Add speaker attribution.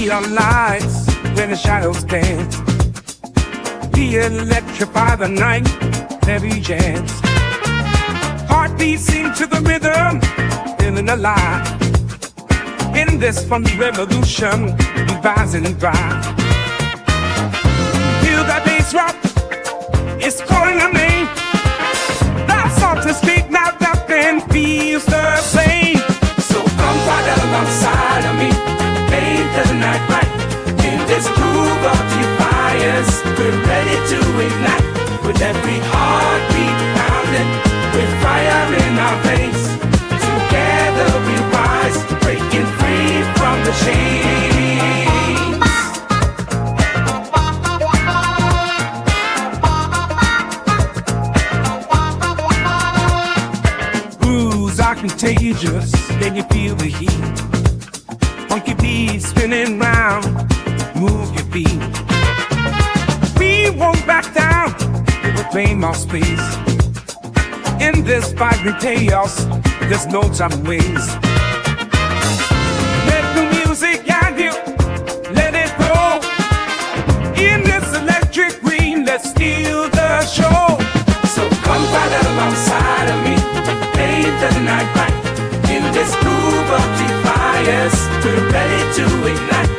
Speaker 1: neon lights when the shadows dance. We electrify the night, heavy jams. Heartbeats sing to the rhythm, feeling alive. In this fun revolution, we rise and thrive. Feel that bass rock, it's calling our name. That song to speak, now nothing feels the same. So come right alongside of me, make the night right. In this groove of defiance, we're ready to ignite. With every heartbeat pounding, with fire in our veins. Together we rise, breaking free from the chains. Grooves are contagious, then you feel the heat. Funky beats spinning round, move your feet. We won't back down, we'll claim our space. In this vibrant chaos, there's no time to waste. Let the music guide you, let it roll. In this electric green, let's steal the show. So come right alongside of me, make the night right. In this groove of defiance, we're ready to ignite.